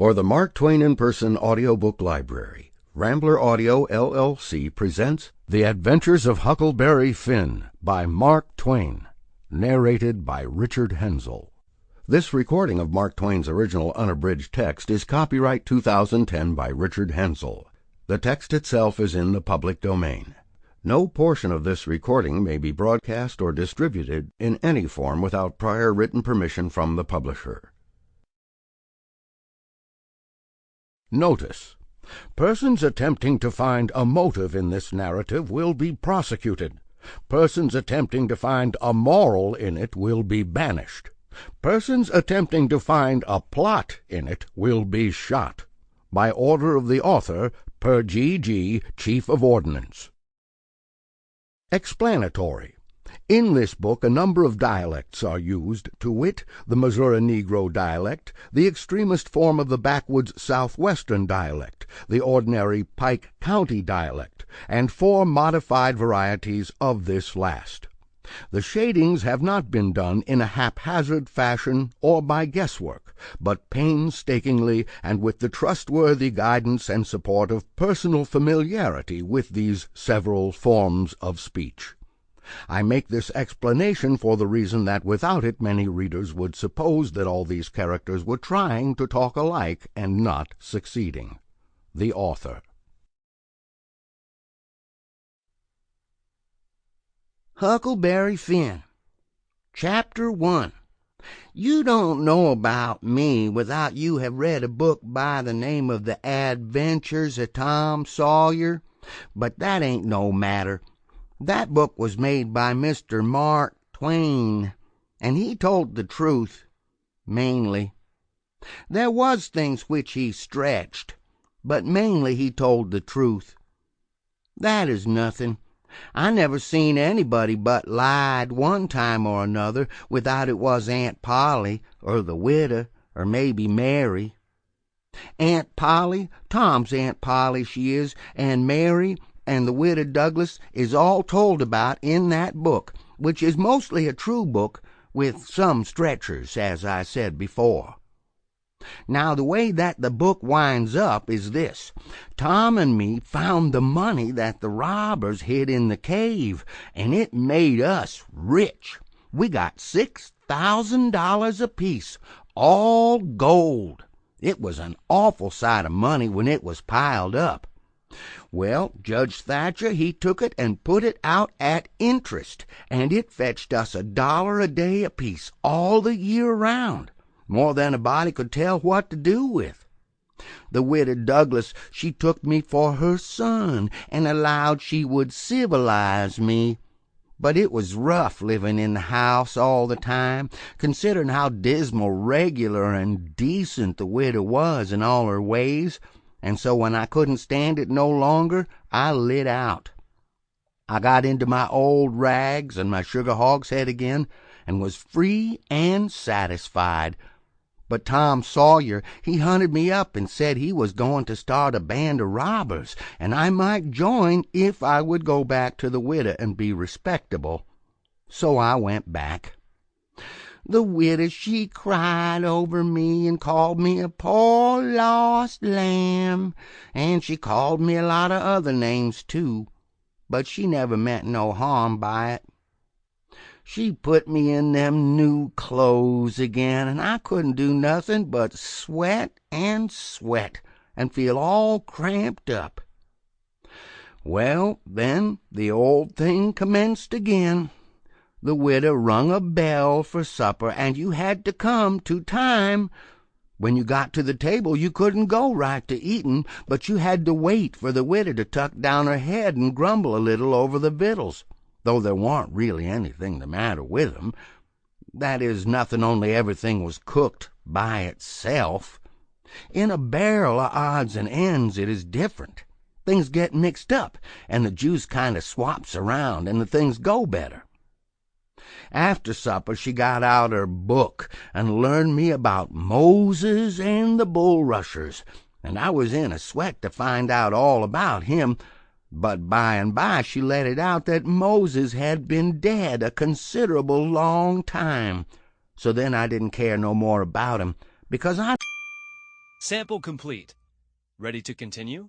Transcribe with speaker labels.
Speaker 1: For the Mark Twain in-person audiobook library, Rambler Audio, LLC presents The Adventures of Huckleberry Finn by Mark Twain, narrated by Richard Henzel. This recording of Mark Twain's original unabridged text is copyright 2010 by Richard Henzel. The text itself is in the public domain. No portion of this recording may be broadcast or distributed in any form without prior written permission from the publisher. Notice: persons attempting to find a motive in this narrative will be prosecuted. Persons attempting to find a moral in it will be banished. Persons attempting to find a plot in it will be shot. By order of the author, per G.G., Chief of Ordnance. Explanatory. In this book a number of dialects are used, to wit, the Missouri Negro dialect, the extremest form of the backwoods southwestern dialect, the ordinary Pike County dialect, and 4 modified varieties of this last. The shadings have not been done in a haphazard fashion or by guesswork, but painstakingly and with the trustworthy guidance and support of personal familiarity with these several forms of speech. I make this explanation for the reason that without it many readers would suppose that all these characters were trying to talk alike and not succeeding. The author.
Speaker 2: Huckleberry Finn. Chapter 1. You don't know about me without you have read a book by the name of The Adventures of Tom Sawyer, but that ain't no matter. That book was made by Mr. Mark Twain, and he told the truth, mainly. There was things which he stretched, but mainly he told the truth. That is nothing. I never seen anybody but lied one time or another without it was Aunt Polly, or the widow, or maybe Mary. Aunt Polly, Tom's Aunt Polly she is, and Mary, and the widow Douglas is all told about in that book, which is mostly a true book, with some stretchers, as I said before. Now, the way that the book winds up is this. Tom and me found the money that the robbers hid in the cave, and it made us rich. We got $6,000 apiece, all gold. It was an awful sight of money when it was piled up. Well, Judge Thatcher, he took it and put it out at interest, and it fetched us $1 a day apiece all the year round, more than a body could tell what to do with. The widow Douglas, she took me for her son, and allowed she would civilize me. But it was rough living in the house all the time, considering how dismal, regular, and decent the widow was in all her ways. And so when I couldn't stand it no longer, I lit out. I got into my old rags and my sugar hogshead again, and was free and satisfied. But Tom Sawyer, he hunted me up and said he was going to start a band of robbers, and I might join if I would go back to the widow and be respectable. So I went back. The widow, she cried over me and called me a poor lost lamb, and she called me a lot of other names too, but she never meant no harm by it. She put me in them new clothes again, and I couldn't do nothing but sweat and feel all cramped up. Well, then the old thing commenced again. The widow rung a bell for supper, and you had to come to time. When you got to the table, you couldn't go right to eatin', but you had to wait for the widow to tuck down her head and grumble a little over the victuals, though there warn't really anything the matter with 'em. That is, nothing, only everything was cooked by itself. In a barrel of odds and ends it is different. Things get mixed up, and the juice kind of swaps around, and the things go better. After supper she got out her book and learned me about Moses and the bulrushers, and I was in a sweat to find out all about him, but by and by she let it out that Moses had been dead a considerable long time. So then I didn't care no more about him, because I
Speaker 3: Sample complete. Ready to continue?